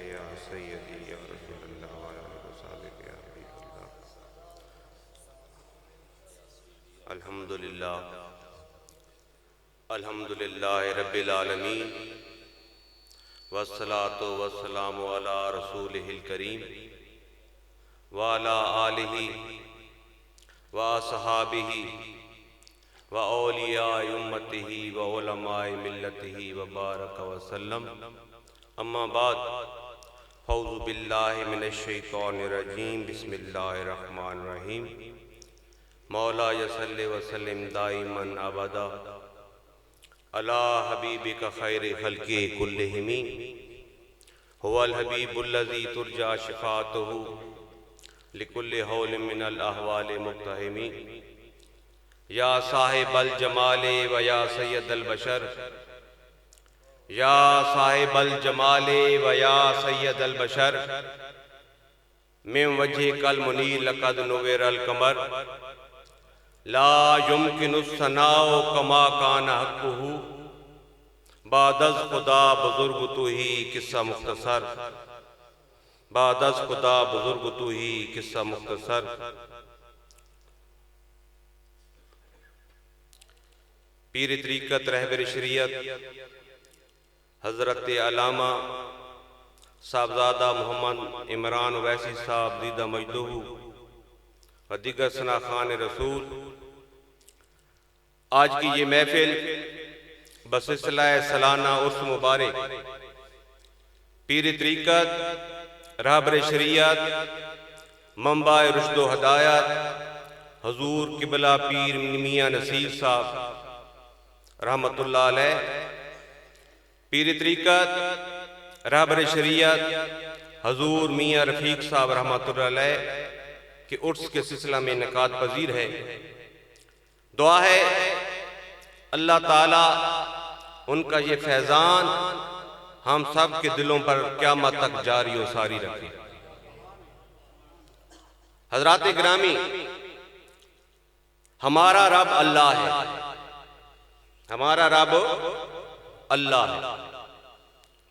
या सय्यदी या रसूलल्लाह व अला आलिहि व सहाबिहि या हबीबल्लाह। अल्हम्दुलिल्लाह अल्हम्दुलिल्लाहि रब्बिल आलमीन वस्सलातु वस्सलामु अला रसूलिहिल करीम व अला आलिहि व असहाबिहि व औलियाए उम्मतिही व उलमाए मिल्लतिही व बारक वसल्लम। अम्मा बाद फौज़ु बिल्लाहि मिनश शैतानिर रजीम बिस्मिल्लाहिर रहमानिर रहीम। मौला यसल्लि व सल्लिम दाइमन अबदा अला हबीबिका खैरि खल्क़ि कुल्लिहिम हुवल हबीबुल्लज़ी तुरजा शिफ़ाअतुहु लिकुल्लि हौलिन मिनल अहवालि मुक़्तहिमी। या साहिबल जमाले व या सय्यदल बशर या साहिबल जमाले व या सय्यदल बशर मिन वजहिकल मुनीर लक़द नुव्विरल क़मर ला युमकिनु सनाउ कमा कान हक़्क़ुहु बादज़ खुदा बुज़ुर्ग तू ही किस्सा मुख्तसर बादज़ खुदा बुज़ुर्ग तू ही किस्सा मुख्तसर। पीर तरीक़त रहबर शरीयत हज़रत अल्लामा साहबज़ादा मोहम्मद इमरान वैसी साहब दीदा मजदूहू व दीगर सनाखान रसूल, आज की ये महफिल बसिलसिला सालाना उर्स मुबारक पीर तरीक़त रहबर शरीयत मंबाए रुश्द व हदायत हजूर किबला पीर मियां नसीर साहब रहमतुल्लाह अलैह, पीर तरीक़त रहबर शरीयत हजूर मियां रफ़ीक साहब रहमतुल्लाह अलैह के उर्स के सिलसिला में इनेकाद पजीर है। दुआ है अल्लाह ताला उनका ये फैज़ान हम सब के दिलों पर क़यामत तक जारी व सारी रखे। हज़रात गिरामी, हमारा रब अल्लाह है, हमारा रब अल्लाह है।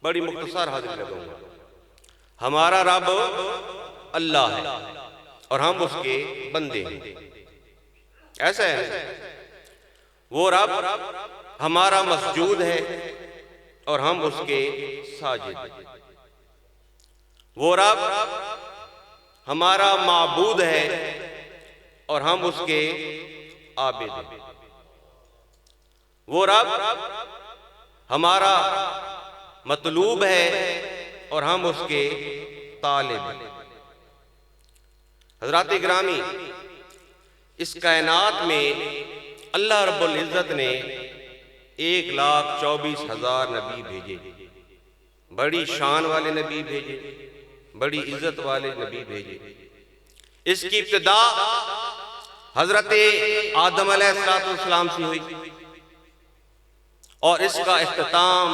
बड़ी मुख्तसर हाजिरी लगाऊंगा। हमारा रब अल्लाह है और हम उसके बंदे हैं। ऐसा है, वो रब हमारा मसजूद है और हम उसके साजिद हैं। वो रब हमारा माबूद है और हम उसके आबिद हैं। वो रब हमारा मतलूब है और हम उसके तालिब हैं। हज़रात गिरामी, इस कायनात में अल्लाह रब्बुल इज़्ज़त ने 1,24,000 नबी भेजे, बड़ी शान वाले नबी भेजे, बड़ी इज्जत वाले नबी भेजे। इसकी इब्तिदा हजरत आदम अलैहिस्सलाम से हुई और इसका इख्तिताम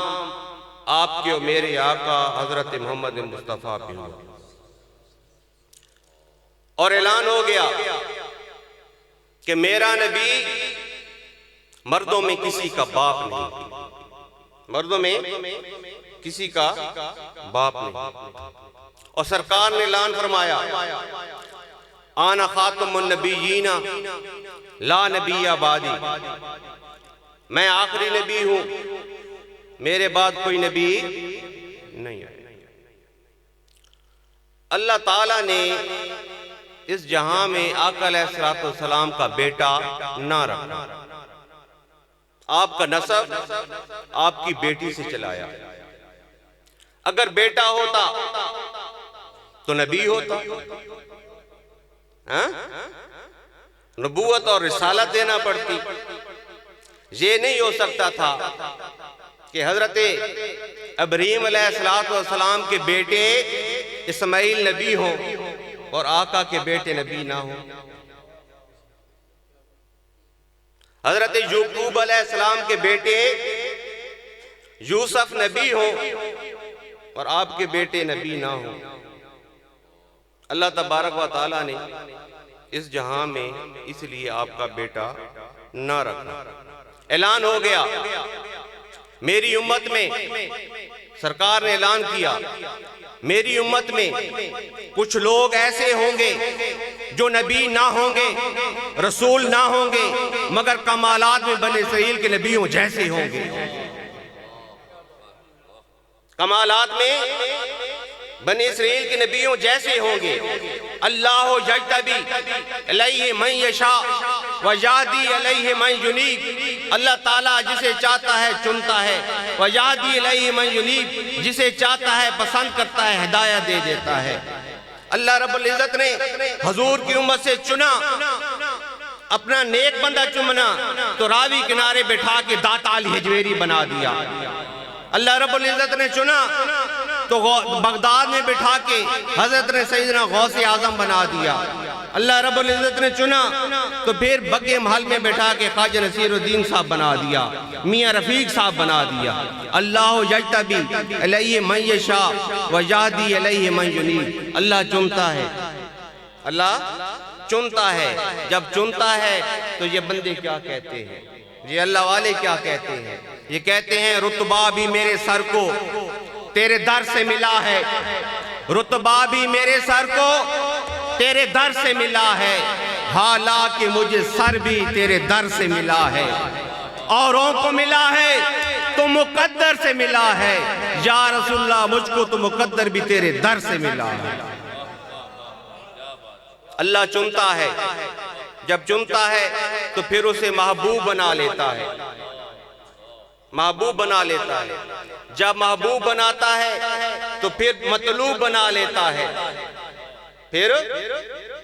आपके और मेरे आका हजरत मोहम्मद मुस्तफ़ा पे हुआ और ऐलान हो गया कि मेरा नबी मर्दों में किसी का बाप नहीं, मर्दों में किसी का बाप नहीं। और सरकार ने ऐलान फरमाया, आना खातमुन नबिय्यीना ला नबिय्य बादी, मैं आखिरी नबी हूं, मेरे बाद कोई नबी नहीं है। अल्लाह ताला ने इस जहां में आका अलैहिस्सलाम का बेटा ना रखा, आपका नसब आपकी बेटी से चलाया। अगर बेटा होता तो नबी होता, नबूवत और रिसालत देना पड़ती। ये नहीं हो सकता था कि हजरत इब्राहीम अलैहिस्सलाम के बेटे इस्माइल नबी हों और आका के बेटे नबी ना हो। हजरत याकूब अलैहिस्सलाम के बेटे यूसुफ नबी हों और आपके बेटे नबी ना हो। अल्लाह तबारक व तआला ने इस जहां में इसलिए आपका बेटा ना रखा। ऐलान हो गया मेरी उम्मत में, सरकार ने ऐलान किया मेरी उम्मत में कुछ लोग ऐसे होंगे जो नबी ना होंगे, रसूल ना होंगे, मगर कमालात में बने इसराइल के नबियों जैसे होंगे। कमालात में बने इसराइल के नबियों जैसे होंगे। अल्लाह यजतबी अलैहि मन यशा व यहदी अलैहि मन युनीब। अल्लाह ताला जिसे चाहता है चुनता है, व यहदी अलैहि मन युनीब, जिसे चाहता है पसंद करता है, हिदायत दे देता है। अल्लाह रब्बुल इज्जत ने हुजूर की उम्मत से चुना, अपना नेक बंदा चुना तो रावी किनारे बैठा के दाताल हिजवेरी बना दिया। अल्लाह रब्बुल इज्जत ने चुना तो बगदाद में बिठा के हजरत ने सैयदना गौसे आजम बना दिया। अल्लाह रब्बुल इज्जत ने चुना तो फिर बग्गे महल में बैठा के ख्वाजा नसीरुद्दीन साहब बना दिया, मियाँ रफीक साहब बना दिया। अल्लाह यजतबी अलैहि मन यशा व यहदी अलैहि मन युनीब। अल्लाह चुनता है, अल्लाह चुनता है। जब चुनता है तो ये बंदे क्या कहते हैं, ये अल्लाह वाले क्या कहते हैं? ये कहते हैं रुतबा भी मेरे सर को तेरे दर से मिला है, रुतबा भी मेरे सर को तेरे दर से मिला है, हालांकि मुझे सर भी तेरे दर से मिला है। औरों को मिला है तो मुकद्दर से मिला है, या रसूलल्लाह मुझको तो मुकद्दर भी तेरे दर से मिला है। अल्लाह चुनता है, जब चुनता है तो फिर उसे महबूब बना लेता है, महबूब बना लेता है। जब महबूब बनाता है तो फिर मतलूब बना लेता है, फिर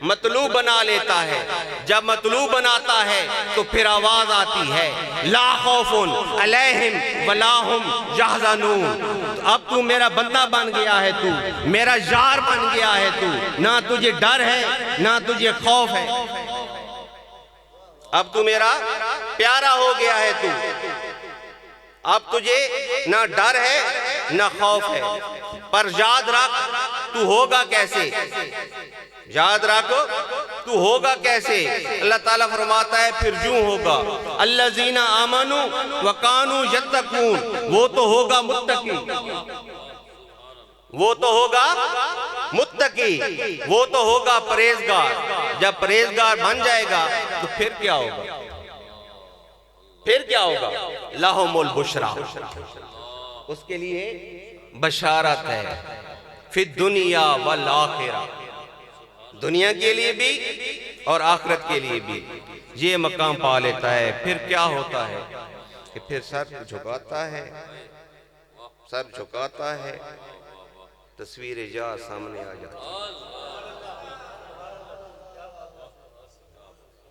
मतलूब बना लेता है। जब मतलूब बनाता है तो फिर आवाज आती है ला खौफुन अलैहिम वला हुम यहज़नून। अब तू मेरा बंदा बन गया है, तू मेरा यार बन गया है, तू ना तुझे डर है ना तुझे खौफ है। अब तू मेरा प्यारा हो गया है, तू अब तुझे ना डर है ना खौफ है। पर याद रख तू होगा कैसे, याद रखो तू होगा कैसे। अल्लाह ताला फरमाता है फिर यूं होगा अल्लज़ीना आमनू व कानू यत्तकून, वो तो होगा मुत्तकी, वो तो होगा मुत्तकी, वो तो होगा परहेजगार। जब परहेजगार बन जाएगा तो फिर क्या होगा, फिर क्या होगा? लहुमुल बुशरा, उसके लिए बशारत है फिर दुनिया वल आखिरा, दुनिया के लिए भी और आखिरत के लिए भी ये मकाम पा लेता है। फिर क्या होता है कि फिर सर झुकाता है, सर झुकाता है, तस्वीर जा सामने आ जाती है,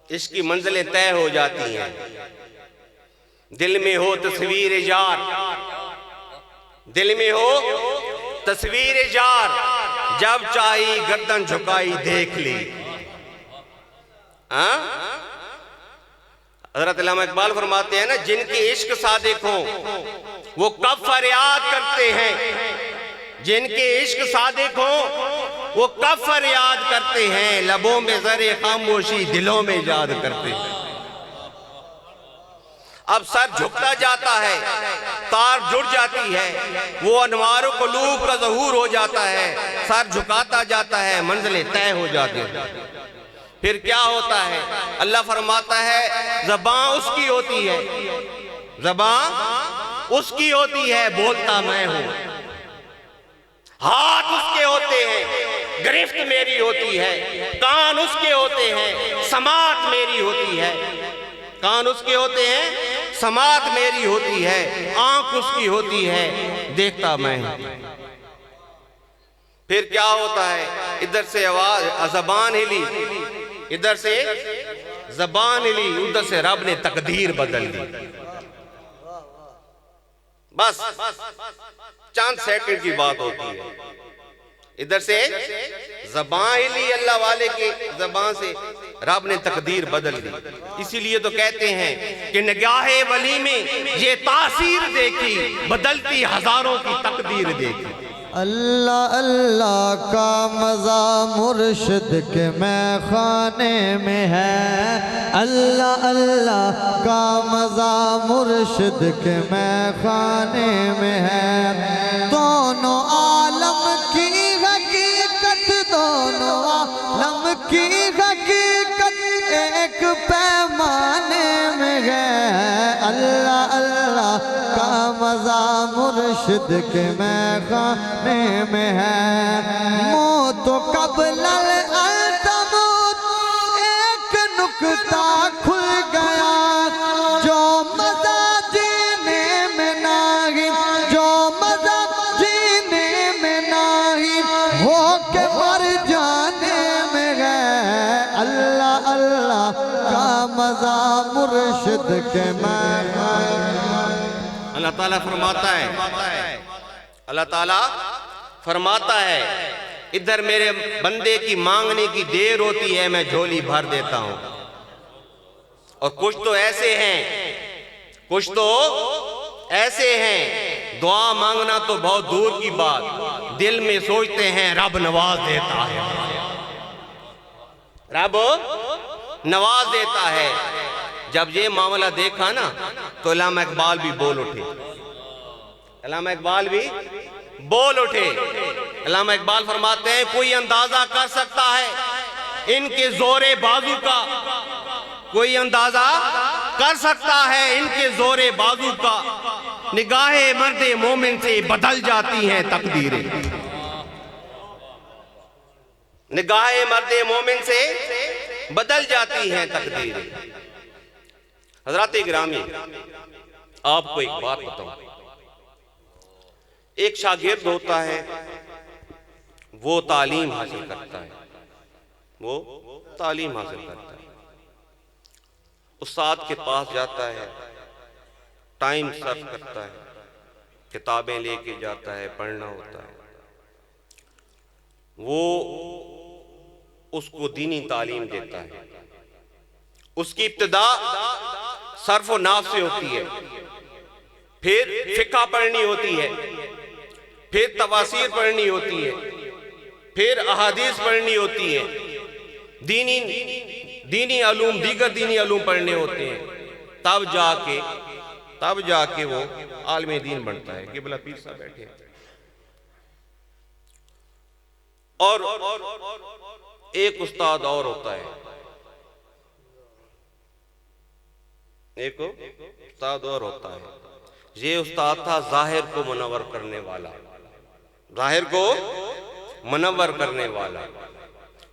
इसकी मंजिलें तय हो जाती हैं। दिल में हो तस्वीर यार, दिल में हो तस्वीर यार, जब चाही गर्दन झुकाई देख ली। हज़रत अल्लामा इकबाल फरमाते हैं ना, जिनके इश्क सादिक हो वो कब फरियाद करते हैं, जिनके इश्क सादिक हो वो कब फरियाद करते हैं, लबों में ज़रे खामोशी दिलों में याद करते हैं। अब सर झुकता जाता है, तार जुड़ जाती है, वो अनवार क़ुलूब का ज़हूर हो जाता है, सर झुकाता जाता है, मंजिलें तय हो जाती है। फिर क्या होता है? अल्लाह फरमाता है ज़बान उसकी होती है, ज़बान उसकी होती है, बोलता मैं हूं। हाथ उसके होते हैं, गिरफ्त मेरी होती है। कान उसके होते हैं, समात मेरी होती है। कान उसके होते हैं, समात मेरी होती है। आंख उसकी होती है, देखता मैं हूं। फिर क्या होता है? इधर से आवाज, ज़बान हिली, इधर से ज़बान हिली, उधर से रब ने तकदीर बदल दी। बस चंद सेकंड की बात होती है। इधर से ज़बान हिली अल्लाह वाले की ज़बान से, रब ने तकदीर बदल दी। इसीलिए तो कहते हैं कि निगाहे वली में ये तासीर देखी, बदलती हजारों की तकदीर देखी। अल्लाह अल्लाह का मज़ा मुर्शिद के मैं खाने में है, अल्लाह अल्लाह का मज़ा मुर्शिद के मैं खाने में है। दोनों आलम की अल्लाह अल्लाह का मज़ा मुर्शिद के मैखाने में है। मौत कब्लल अल्तमौत एक नुक्ता खुल गया, जो मज़ा जीने में नहीं, जो मज़ा जीने में नहीं हो के मर जाने में है। अल्लाह अल्लाह का मज़ा मुर्शिद के अल्लाह ताला फरमाता है, अल्लाह ताला फरमाता है, इधर मेरे बंदे की मांगने की देर होती है, मैं झोली भर देता हूं। और कुछ तो ऐसे हैं, कुछ तो ऐसे हैं, दुआ मांगना तो बहुत दूर की बात, दिल में सोचते हैं रब नवाज देता है, रब नवाज देता है। जब ये मामला देखा ना तो अल्लामा इकबाल भी बोल उठे, अल्लामा इकबाल भी बोल उठे। अल्लामा इकबाल फरमाते हैं, कोई अंदाजा कर सकता है इनके जोरे बाजू का, कोई अंदाजा कर सकता है इनके जोरे बाजू का, निगाहे मर्दे मोमिन से बदल जाती हैं तकदीरें, निगाहे मर्दे मोमिन से बदल जाती हैं तकदीरें। हज़रात गिरामी, आपको एक बात बताऊं, एक शागिर्द होता है, वो तालीम हासिल करता है, वो तालीम हासिल करता है, उस्ताद के पास जाता है, टाइम सर्व करता है, किताबें लेके जाता है, पढ़ना होता है, वो उसको दीनी तालीम देता है। उसकी इब्तिदा सर्फ और नाफ से होती है, फिर फिक़्ह पढ़नी होती है, फिर तवासीर पढ़नी होती है, फिर अहादीस पढ़नी होती है, दीनी अलूम, दीगर दीनी अलूम पढ़ने होते हैं, तब जाके वो आलिम दीन बनता है। क़िबला पीर साहब बैठे हैं। और एक उस्ताद और होता है, एक उस्ताद और होता है, ये उस्ताद था जाहिर को मुनव्वर करने वाला, जाहिर को मुनव्वर करने वाला,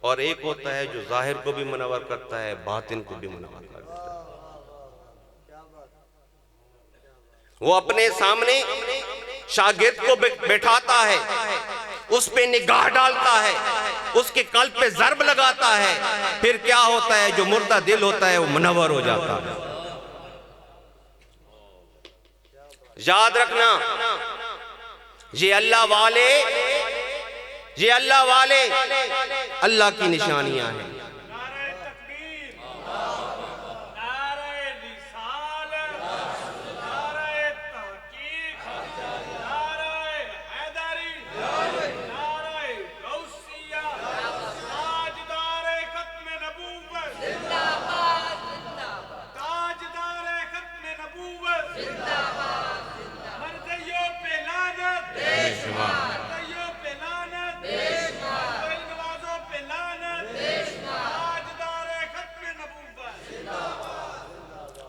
और एक होता है जो जाहिर को भी मुनव्वर करता है, बातिन को भी मुनव्वर करता है। वो अपने सामने शागिर्द को बैठाता है, उस पे निगाह डालता है, उसके कल्ब पे ज़र्ब लगाता है, फिर क्या होता है, जो मुर्दा दिल होता है वो मुनव्वर हो जाता है। याद रखना, ये अल्लाह वाले अल्लाह की निशानियां हैं।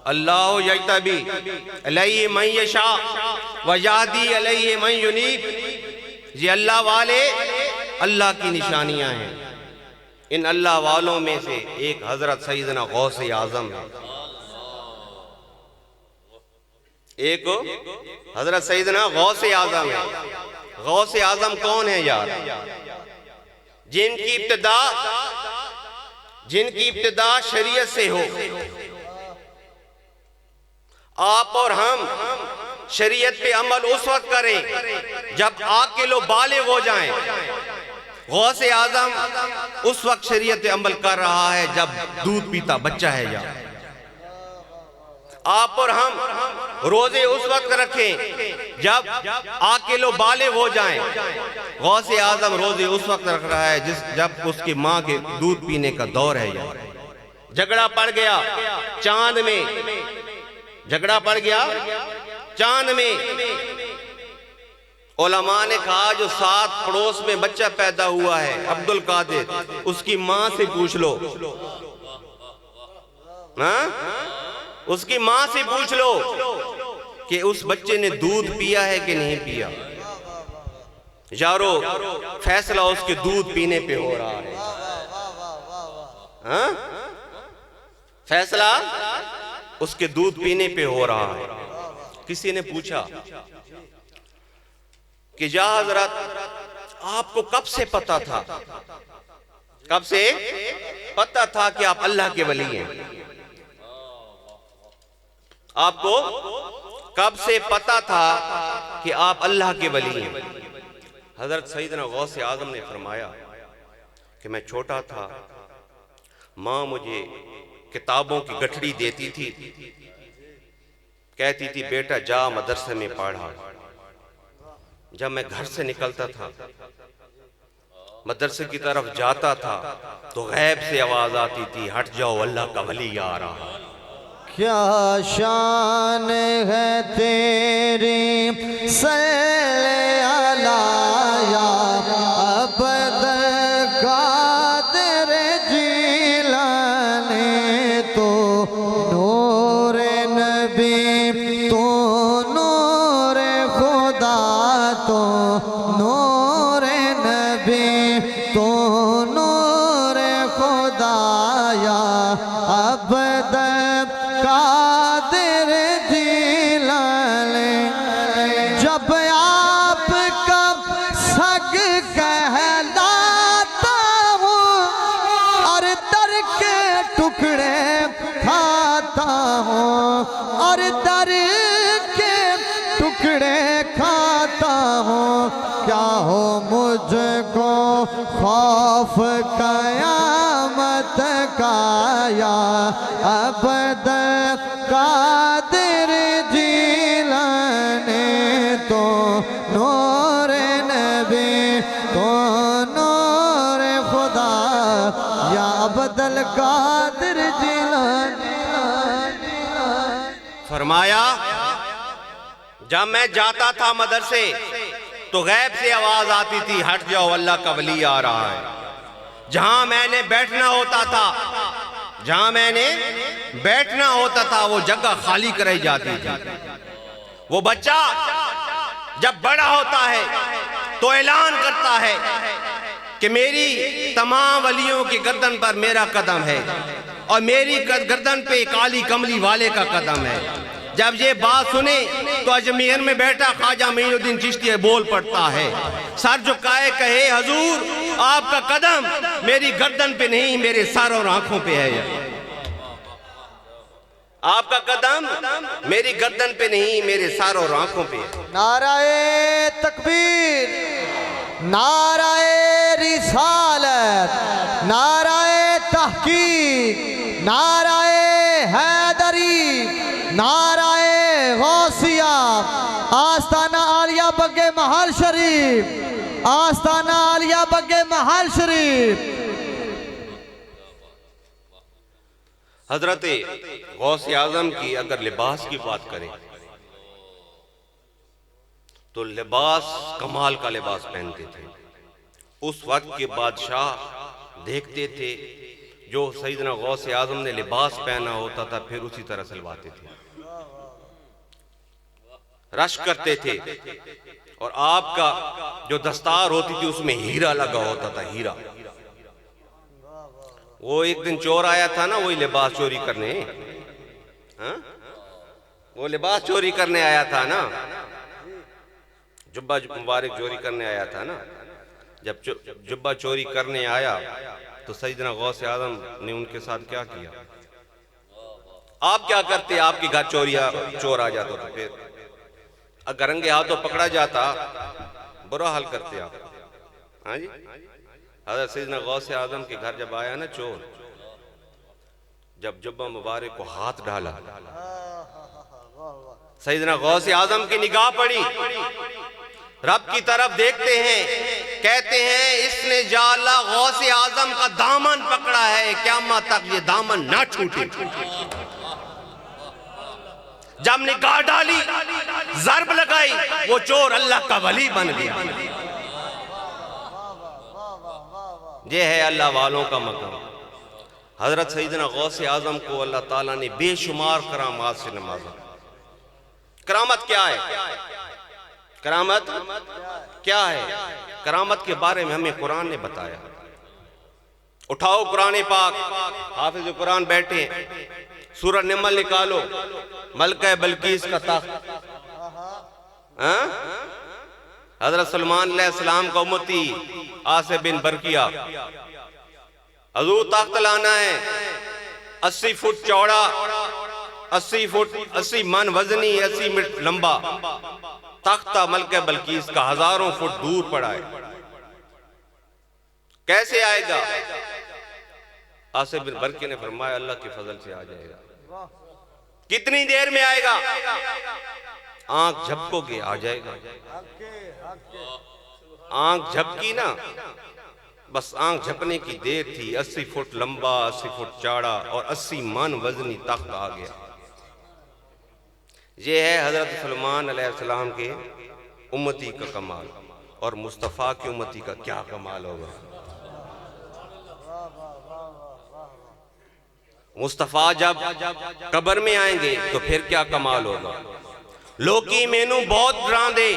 अल्लाह यजतबी अलैहि मन यशा व यहदी अलैहि मन युनीब। ये अल्लाह वाले अल्लाह की निशानियां हैं। इन अल्लाह वालों में से एक हजरत सैयदना गौसे आजम है। एक हजरत सैयदना गौसे आजम है। गौसे आजम कौन है यार? जिनकी इब्तिदा शरीयत से हो। आप और हम शरीयत पे अमल उस वक्त करें जब आकिल बालिग हो जाएं। गौसे आजम उस वक्त शरीयत पे अमल कर रहा है जब दूध पीता बच्चा है यार। आप और हम रोजे उस वक्त रखें जब आकिल बालिग हो जाएं। गौसे आजम रोजे उस वक्त रख रहा है जब उसकी माँ के दूध पीने का दौर है यार। झगड़ा पड़ गया चांद में, झगड़ा पड़ गया चांद में। उलमा ने कहा जो 7 पड़ोस में बच्चा पैदा हुआ है अब्दुल कादिर, उसकी माँ से पूछ लो। हाँ? उसकी मां से पूछ लो कि उस बच्चे ने दूध पिया है कि नहीं पिया। यारो, फैसला उसके दूध पीने पे हो रहा है। हाँ? फैसला उसके दूध पीने पे हो रहा है। किसी ने पूछा कि या हज़रत, आपको कब से पता था, कब से पता था कि आप अल्लाह के वली हैं? आपको कब से पता था कि आप अल्लाह के वली हैं? हजरत सैयदना गौसे आजम ने फरमाया कि मैं छोटा था, माँ मुझे किताबों की गठड़ी देती थी, कहती थी बेटा जा मदरसे में पढ़ा। जब मैं घर से निकलता था, मदरसे की तरफ जाता था, तो गैब से आवाज आती थी, हट जाओ अल्लाह का वली आ रहा। क्या शान है तेरी सल्ले अला या अबद कादिर जिलानी, तो नूर नबी तो नूर खुदा, तो नूर नबी तो नूर खुदा या अबद कादिर जिलानी। जब आपका सग कहलाता हूँ और दर के टुकड़े खाता हूँ, और दर के टुकड़े खाता हूँ, क्या हो मुझको खौफ कयामत का या अबद कादिर जिलानी, तो नूर नबी तो नूर खुदा या अबदल कादिर जिलानी। फरमाया जब मैं जाता था मदरसे तो गैब से आवाज आती थी, हट जाओ अल्लाह का वली आ रहा है। जहां मैंने बैठना होता था, जहां मैंने बैठना होता था, वो जगह खाली कराई जाती थी। वो बच्चा जब बड़ा होता है तो ऐलान करता है कि मेरी तमाम वलियों की गर्दन पर मेरा कदम है और मेरी गर्दन पे काली कमली वाले का कदम है। जब ये बात सुने तो अजमेर में बैठा ख्वाजा मोइनुद्दीन चिश्ती बोल पड़ता है, सर झुकाए कहे हजूर आपका कदम मेरी गर्दन पे नहीं मेरे सर और आंखों पे है। आपका कदम मेरी गर्दन पे नहीं मेरे सर और आंखों पे है। नाराए तकबीर, नाराए रिसालत, नाराए तहकीक, नाराए हैदरी, नाराए गौसिया, आस्ताना आलिया बग्गे महल शरीफ, आस्ताना आलिया बग्गे महल शरीफ। हजरत गौसे आजम की अगर लिबास की बात करें तो लिबास कमाल का लिबास पहनते थे। उस वक्त के बादशाह देखते थे जो सैयदना गौसे आजम ने लिबास पहना होता था फिर उसी तरह सिलवाते थे, रश करते थे। और आपका जो दस्तार होती थी उसमें हीरा लगा होता था, हीरा। वो एक दिन चोर आया था ना, वही लिबास चोरी करने, हाँ? वो लिबास चोरी करने आया था ना, जुब्बा मुबारक चोरी करने आया था ना। जब जुब्बा चोरी करने आया तो सैयदना गौसे आजम ने उनके साथ क्या किया? आप क्या करते? आपके घर चोर आ जाता तो फिर अगर रंगे हाथों पकड़ा जाता, बुरा हाल करते आप। हाँ जी, हज़रत सैयदना गौसे आजम के घर जब आया ना चोर, जब जुब्बा मुबारक को हाथ डाला, सैयदना गौसे आजम की निगाह पड़ी, रब की तरफ देखते हैं, कहते हैं इसने जाला गौसे आजम का दामन पकड़ा है, क़यामत तक ये दामन ना छूटे। जब निगाह डाली, ज़र्ब लगाई, वो चोर अल्लाह का वली बन गया। ये है अल्लाह वालों का मकाम। हजरत सईदना गौसे आजम को अल्लाह ताला ने बेशुमार करामात से नवाजा। करामत क्या है? करामत क्या है? करामत के बारे में हमें कुरान ने बताया। उठाओ कुरान पाक, हाफिज कुरान बैठे हैं, सूरह निमल निकालो, मलका बल्कीस का तख्त, हजरत सलमान अलैहिस्सलाम का उम्मती आसिफ बिन बरकिया, हजूर तख्त लाना है 80 फुट चौड़ा, 80 फुट 80 मन वजनी, 80 मीटर लंबा तख्ता मलका बल्कीस का हजारों फुट दूर पड़ा है। कैसे आएगा? आसिफ बिन बरकी ने फरमाया अल्लाह के फजल से आ जाएगा। कितनी देर में आएगा? आंख झपकोगे आ जाएगा। आंख झपकी ना, बस आंख झपने की देर थी। 80 फुट लंबा, 80 फुट चौड़ा और 80 मन वजनी तख्त आ गया। ये है हजरत सलमान अलैहिस्सलाम के उम्मती का कमाल। और मुस्तफ़ा की उम्मती का क्या कमाल होगा? मुस्तफ़ा जब कब्र में आएंगे तो फिर क्या कमाल होगा? लोकी मैनू बहुत डरांदे,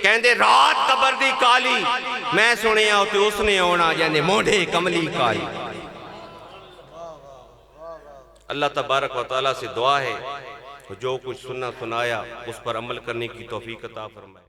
कहंदे रात कब्र दी काली, मैं सुनिया ते उसने आना जाने मोढ़े कमली काई। अल्लाह तबारक व तआला से दुआ है जो कुछ सुनना सुनाया उस पर अमल करने की तौफीक अता फरमाए।